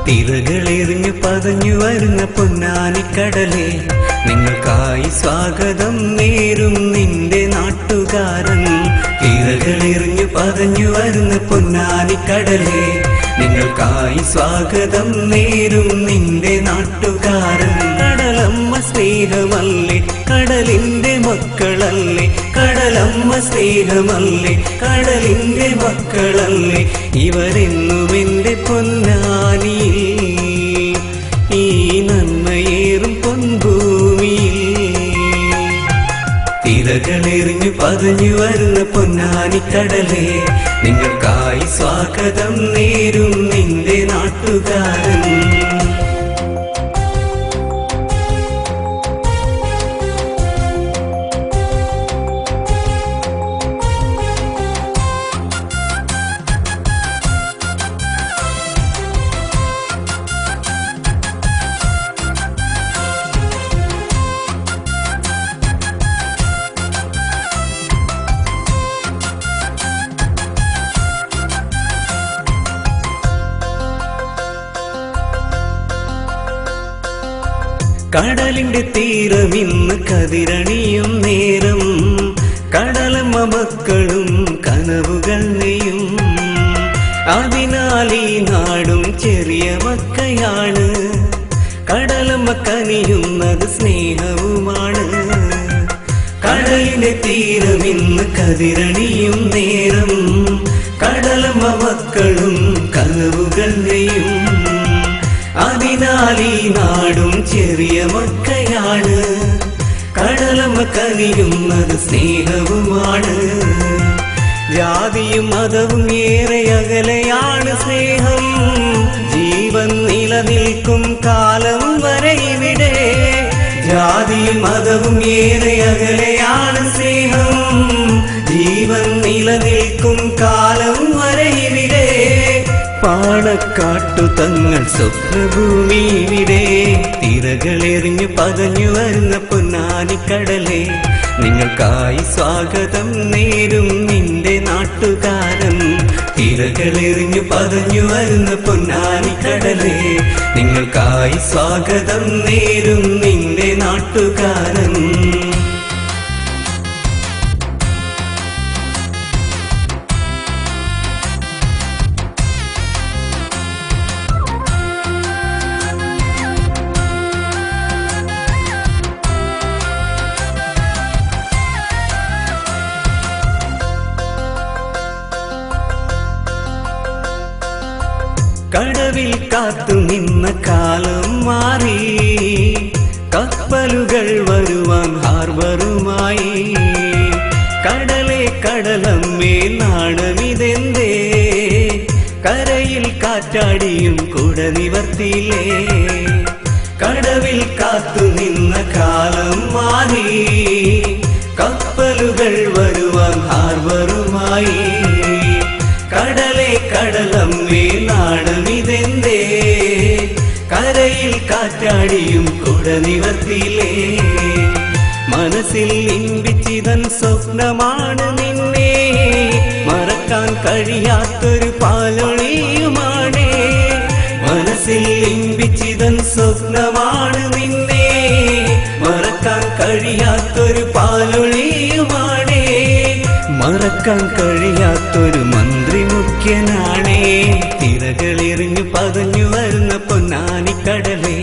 തിരകളെറിഞ്ഞു പതഞ്ഞു വരുന്ന പൊന്നാനിക്കടലേ, നിങ്ങൾക്കായി സ്വാഗതം നേരും നിന്റെ നാട്ടുകാരൻ. തിരകളെറിഞ്ഞു പതഞ്ഞു വരുന്ന പൊന്നാനിക്കടലേ, നിങ്ങൾക്കായി സ്വാഗതം നേരും നിന്റെ നാട്ടുകാരൻ. കടലമ്മ സ്നേഹമല്ലേ, കടലിന്റെ മക്കളല്ലേ, കടലമ്മ സ്നേഹമല്ലേ, കടലിന്റെ മക്കളല്ലേ, ഇവരെന്നും എന്റെ പൊന്നാനിയിൽ, ഈ നന്മയേറും പൊൻഭൂമിയിൽ. തിരകളെറിഞ്ഞു പതഞ്ഞു വരുന്ന പൊന്നാനിക്കടലേ, നിങ്ങൾക്കായി സ്വാഗതം നേരും നിന്റെ നാട്ടുകാരൻ. കടലിന്റെ തീരമിന്ന് കതിരണിയും നേരം, കടലമ്മ മക്കളും കനവുകൾ നെയ്യും. അതിനാൽ ഈ നാടും ചെറിയ മക്കയാണ്, കടലമ്മ കനിയുന്നത് സ്നേഹവുമാണ്. കടലിന്റെ തീരമിന്ന് കതിരണിയും നേരം, കടലമ്മ മക്കളും കനവുകൾ നെയ്യും. അതിനാൽ ഈ നാടും ചെറിയ മക്കയാണ്, കടലമ്മ കനിയുന്നത് സ്നേഹവുമാണ്. ജാതിയും മതവും ഏറെ അകലെയാണ് സ്നേഹം, ജീവൻ നിലനിൽക്കും കാലം വരെ ഇവിടെ. ജാതിയും മതവും ഏറെ അകലെയാണ് സ്നേഹം, ജീവൻ നിലനിൽക്കും കാലം വരെ ഇവിടെ. പാണക്കാട്ടു തങ്ങൾ സ്വപ്നഭൂമി ഇവിടെ. തിരകളെറിഞ്ഞു പതഞ്ഞു വരുന്ന പൊന്നാനിക്കടലേ, നിങ്ങൾക്കായി സ്വാഗതം നേരും നിന്റെ നാട്ടുകാരൻ. തിരകളെറിഞ്ഞു പതഞ്ഞു വരുന്ന പൊന്നാനിക്കടലേ, നിങ്ങൾക്കായി സ്വാഗതം നേരും നിന്റെ നാട്ടുകാരൻ. കടവിൽ കാത്തു നിന്ന കാലം മാറി, കപ്പലുകൾ വരുവാൻ ഹാർബറുമായി. കടലേ കടലമ്മേ നാണമിതെന്തേ, കരയിൽ കാറ്റാടിയും കുട നിവർത്തിയില്ലേ. കടവിൽ കാത്തു നിന്ന കാലം മാറി, കപ്പലുകൾ വരുവാൻ ഹാർബറുമായി. കടലേ കടലമ്മേ നാണമിതെന്തേ, കരയിൽ കാറ്റാടിയും കുട നിവർത്തിയില്ലേ. മനസ്സിൽ ഇൻപിച്ചിതൻ സ്വപ്നമാണ് നിന്നെ, മറക്കാൻ കഴിയാത്തൊരു പാലൊളിയുമാണ്. മനസ്സിൽ ഇൻപിച്ചിതൻ സ്വപ്നമാണ് നിന്നെ, മറക്കാൻ കഴിയാത്തൊരു പാലൊളിയുമാണ്. മറക്കാൻ കഴിയാത്തൊരു മന്ത്രി മുഖ്യനാണേ. തിരകളെറിഞ്ഞു പതഞ്ഞു വരുന്ന പൊന്നാനിക്കടലേ,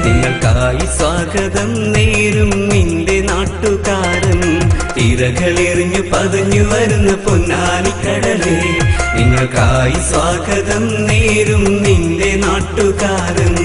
നിങ്ങൾക്കായി സ്വാഗതം നേരും നിന്റെ നാട്ടുകാരൻ. തിരകളെറിഞ്ഞു പതഞ്ഞു വരുന്ന പൊന്നാനിക്കടലേ, നിങ്ങൾക്കായി സ്വാഗതം നേരും നിന്റെ നാട്ടുകാരൻ.